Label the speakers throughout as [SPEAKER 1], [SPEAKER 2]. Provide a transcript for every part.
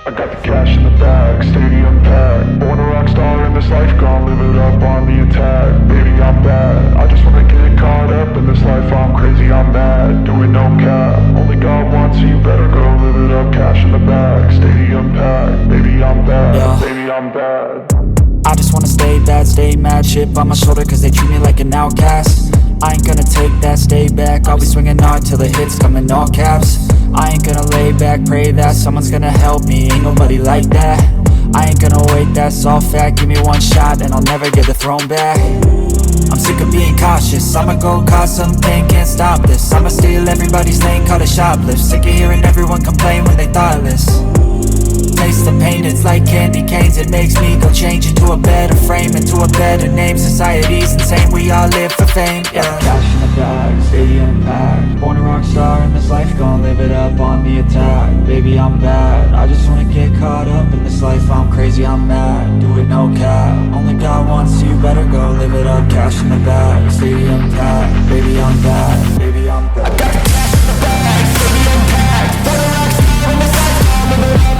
[SPEAKER 1] I got the cash in the bag, stadium packed. Born a rock star in this life, gon' live it up on the attack. Baby, I'm bad, I just wanna get caught up in this life. I'm crazy, I'm mad, doing no cap. Only God wants, so you better go live it up. Cash in the bag, stadium packed. Baby, I'm bad,
[SPEAKER 2] Yeah.
[SPEAKER 1] baby, I'm bad.
[SPEAKER 2] I just wanna stay bad, stay mad. Chip on my shoulder cause they treat me like an outcast. I ain't gonna take that, stay back. I'll be swinging hard till the hits come in all caps. I ain't gonna lay back, pray that someone's gonna help me. Ain't nobody like that. I ain't gonna wait, that's all fact. Give me one shot and I'll never get the throne back. I'm sick of being cautious, I'ma go cause something, can't stop this. I'ma steal everybody's lane, call it shoplift. Sick of hearing everyone complain when they thoughtless. Taste the pain, it's like candy canes. It makes me go change into a better frame, into a better name. Society's insane, we all live for fame, yeah. Cash in the bag, stadium packed. Born a rock star in this life, gon' live it up on the attack. Baby, I'm bad, I just wanna get caught up in this life. I'm crazy, I'm mad, do it no cap. Only God wants, so you better go live it up. Cash in the bag, stadium packed. Baby, I'm bad, baby, I'm bad. I got the cash in the bag, stadium packed. Born a rock star in this life, gon' live it up.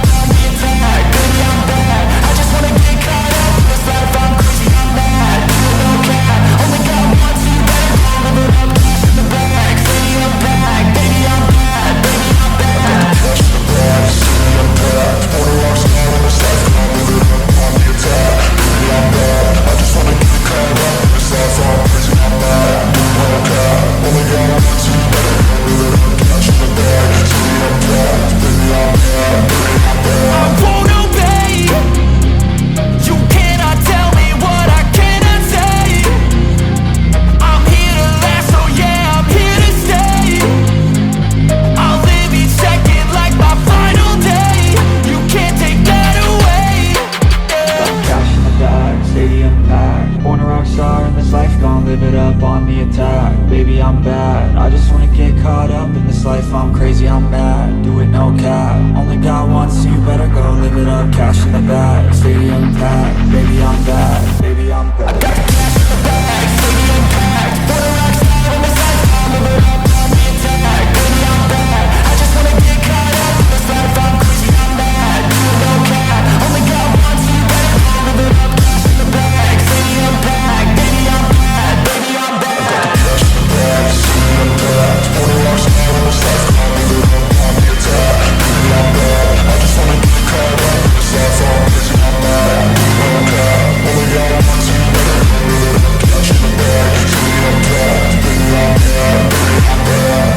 [SPEAKER 2] Baby, I'm bad, I just wanna get caught up in this life. I'm crazy, I'm mad, do it no cap. Only God wants, so you better go live it up. Cash in the bag, stadium packed. Baby, I'm bad, baby, I'm bad. Cash in the bag, stadium packed. Born a rock star in this life, gon' live it up on the attack. Baby, I'm bad, I just wanna get caught up in this life. I'm crazy, I'm mad, do it no cap. Only God wants, so you better go live it up. Cash in the bag, stadium packed. Baby, I'm bad, baby, I'm bad.
[SPEAKER 3] I won't obey. You cannot tell me what I cannot say. I'm here to last, so yeah, I'm here to stay. I'll live each second like my final day. You can't take that away, yeah.
[SPEAKER 2] Cash in the bag, stadium packed. Born a rock star in this life, gon' live it up on the attack. Baby, I'm bad, I just wanna get caught up in this life. I'm crazy, I'm mad, do it no cap. Only God wants, so you better go live it up. Cash in the bag, stadium packed. Baby, I'm bad, baby, I'm bad. I got the cash in the bag, stadium packed. Born a rock star in this life, gon' live it up on the attack. Baby, I'm bad, I just wanna get caught up in this life. I'm crazy, I'm mad, do it no cap. Only God wants, so you better go live it up. Cash in the bag, stadium packed. Baby, I'm bad, baby, I'm bad.
[SPEAKER 1] Cash in the bag, stadium packed. Born a rock star in this life, gon' live it up on the attack. Baby, I'm bad, I just wanna get caught up in this life. I'm crazy, I'm mad, do it no cap. Only God wants, so you better go live it up. Cash in the bag, stadium packed. Baby, I'm bad, baby, I'm bad.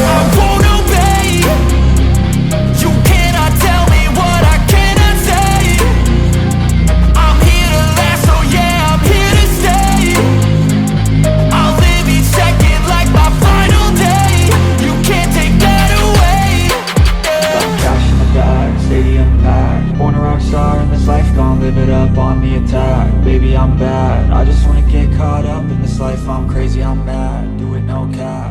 [SPEAKER 3] I won't obey. You cannot tell me what I cannot say. I'm here to last, so yeah, I'm here to stay. I'll live each second like my final day. You can't take that away, yeah.
[SPEAKER 2] Cash in the bag, stadium packed. Born a rock star in this life, gon' live it up on the attack. Baby, I'm bad, I just wanna get caught up in this life. I'm crazy, I'm mad, do it no cap.